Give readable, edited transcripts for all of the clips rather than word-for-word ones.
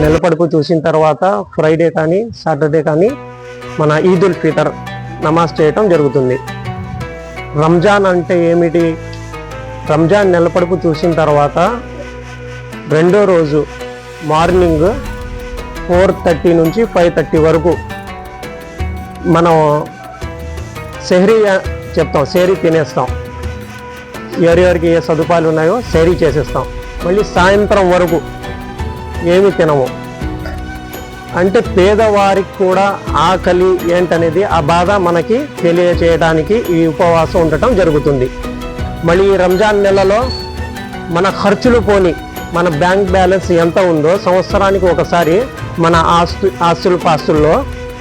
నెలపడుపు చూసిన తర్వాత ఫ్రైడే కానీ సాటర్డే కానీ మన ఈద్ ఉల్ ఫితర్ నమాజ్ చేయటం జరుగుతుంది. రంజాన్ అంటే ఏమిటి? రంజాన్ నెలపడుపు చూసిన తర్వాత రెండో రోజు మార్నింగ్ 4:30 నుంచి 5:30 వరకు మనం సెహరీ చెప్తాం, సెహరీ తినేస్తాం. ఎవరెవరికి ఏ సదుపాయాలు ఉన్నాయో సెహరీ చేసేస్తాం. మళ్ళీ సాయంత్రం వరకు ఏమి తినము. అంటే పేదవారికి కూడా ఆకలి ఏంటనేది ఆ బాధ మనకి తెలియచేయడానికి ఈ ఉపవాసం ఉండటం జరుగుతుంది. మళ్ళీ ఈ రంజాన్ నెలలో మన ఖర్చులు పోని మన బ్యాంక్ బ్యాలెన్స్ ఎంత ఉందో సంవత్సరానికి ఒకసారి మన ఆస్తుల పాస్తుల్లో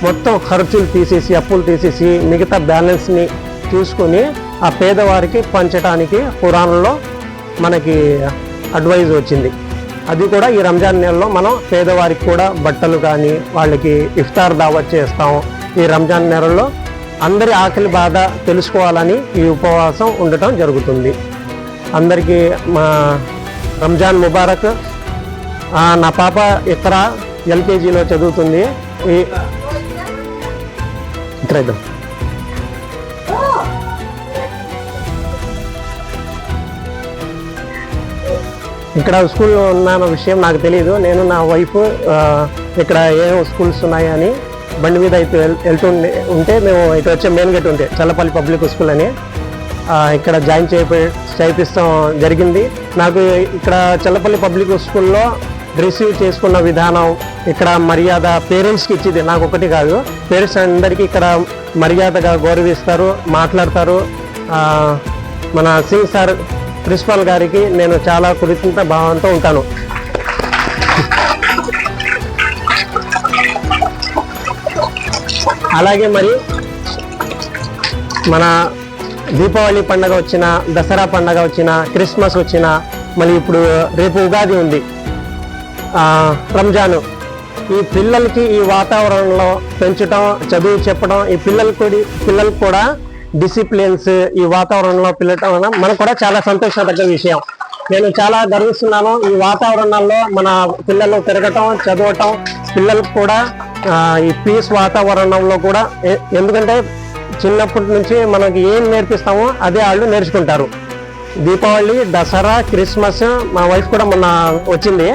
మొత్తం ఖర్చులు తీసేసి అప్పులు తీసేసి మిగతా బ్యాలెన్స్ని చూసుకొని ఆ పేదవారికి పంచడానికి ఖురాన్లో మనకి అడ్వైజ్ వచ్చింది. అది కూడా ఈ రంజాన్ నెలలో మనం పేదవారికి కూడా బట్టలు కానీ వాళ్ళకి ఇఫ్తార్ దావత్ చేస్తాం. ఈ రంజాన్ నెలలో అందరి ఆకలి బాధ తెలుసుకోవాలని ఈ ఉపవాసం ఉండటం జరుగుతుంది. అందరికీ మా రంజాన్ ముబారక్. నా పాప ఇక్కర ఎల్కేజీలో చదువుతుంది. ఇక్కడ స్కూల్లో ఉన్న విషయం నాకు తెలియదు. నేను నా వైఫ్ ఇక్కడ ఏ స్కూల్స్ ఉన్నాయని బండి మీద అయితే ఉంటే మేము ఇటు వచ్చే మెయిన్ గేట్ ఉంటే చల్లపల్లి పబ్లిక్ స్కూల్ అని ఇక్కడ జాయిన్ చేయిస్తాం జరిగింది. నాకు ఇక్కడ చల్లపల్లి పబ్లిక్ స్కూల్లో రిసీవ్ చేసుకున్న విధానం, ఇక్కడ మర్యాద పేరెంట్స్కి ఇచ్చేది నాకు ఒకటి కాదు, పేరెంట్స్ అందరికీ ఇక్కడ మర్యాదగా గౌరవిస్తారు, మాట్లాడతారు. మన సింగ్ సార్ ప్రిన్సిపాల్ గారికి నేను చాలా కృతజ్ఞత భావంతో ఉంటాను. అలాగే మరి మన దీపావళి పండగ వచ్చిన, దసరా పండగ వచ్చిన, క్రిస్మస్ వచ్చిన, మళ్ళీ ఇప్పుడు రేపు ఉగాది ఉంది, రంజాను. ఈ పిల్లలకి ఈ వాతావరణంలో పెంచడం, చదువు చెప్పడం, ఈ పిల్లలకు కూడా డిసిప్లిన్స్ ఈ వాతావరణంలో పిల్లటం వల్ల మనకు కూడా చాలా సంతోషదగ్గ విషయం. నేను చాలా గర్విస్తున్నాను ఈ వాతావరణంలో మన పిల్లలు తిరగటం, చదవటం, పిల్లలకు కూడా ఈ పీస్ వాతావరణంలో కూడా. ఎందుకంటే చిన్నప్పటి నుంచి మనకి ఏం నేర్పిస్తామో అదే వాళ్ళు నేర్చుకుంటారు. దీపావళి, దసరా, క్రిస్మస్, మా వైఫ్ కూడా మొన్న వచ్చింది,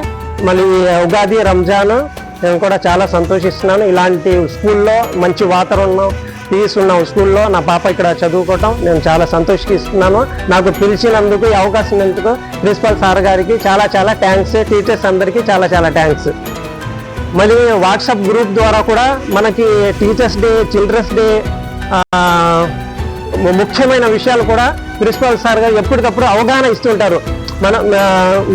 మళ్ళీ ఉగాది, రంజాన్. నేను కూడా చాలా సంతోషిస్తున్నాను. ఇలాంటి స్కూల్లో మంచి వాతావరణం, పీస్ ఉన్న స్కూల్లో నా పాప ఇక్కడ చదువుకోవటం నేను చాలా సంతోషిస్తున్నాను. నాకు పిలిచినందుకు, ఈ అవకాశం ఇచ్చినందుకు ప్రిన్సిపల్ సార్ గారికి చాలా చాలా థ్యాంక్స్. టీచర్స్ అందరికీ చాలా చాలా థ్యాంక్స్. మళ్ళీ వాట్సాప్ గ్రూప్ ద్వారా కూడా మనకి టీచర్స్ డే, చిల్డ్రన్స్ డే ముఖ్యమైన విషయాలు కూడా ప్రిన్సిపల్ సార్ గారు ఎప్పటికప్పుడు అవగాహన ఇస్తుంటారు. మన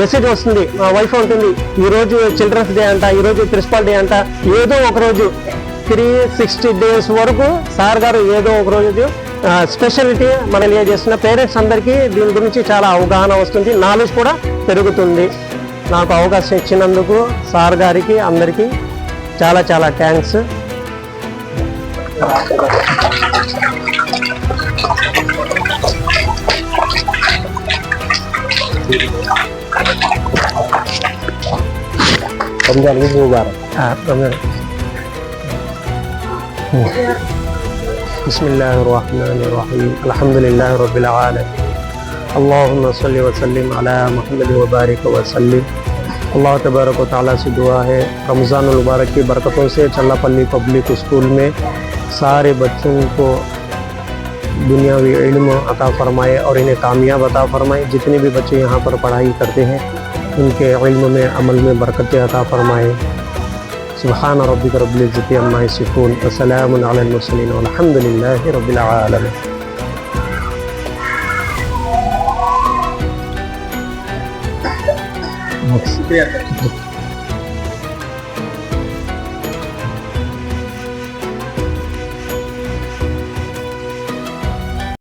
మెసేజ్ వస్తుంది, మా వైఫ్ ఉంటుంది, ఈరోజు చిల్డ్రన్స్ డే అంట, ఈరోజు ప్రిన్సిపల్ డే అంట. ఏదో ఒక రోజు 360 days వరకు సార్ గారు ఏదో ఒక రోజు స్పెషాలిటీ మనం చేస్తున్న పేరెంట్స్ అందరికీ దీని గురించి చాలా అవగాహన వస్తుంది, నాలెడ్జ్ కూడా పెరుగుతుంది. నాకు అవకాశం ఇచ్చినందుకు సార్ గారికి అందరికీ చాలా చాలా థ్యాంక్స్. రంజాన్ ముబారక్. బిస్మిల్లాహిర్ రహ్మానిర్ రహీం. అల్హమ్దులిల్లాహి రబ్బిల్ ఆలమీన్. అల్లాహుమ్మ సల్లి వ సల్లిం అలా ముహమ్మద్ వ బారిక్ వ సల్లిం. अल्लाह तबारक व तआला से दुआ है रमज़ान मुबारक की बरकतों से चल्लापल्ली पब्लिक स्कूल में सारे बच्चों को दुनियावी इल्म अता फ़रमाए और इन्हें कामयाब अता फ़रमाए. जितने भी बच्चे यहाँ पर पढ़ाई करते हैं उनके इल्म में, अमल में बरकतें अता फ़रमाए. सुब्हान रब्बिक रब्बिल इज़्ज़ति अम्मा यसिफ़ून व सलामुन अलल मुरसलीन वल्हम्दुलिल्लाहि रब्बिल आलमीन. शुक्रिया.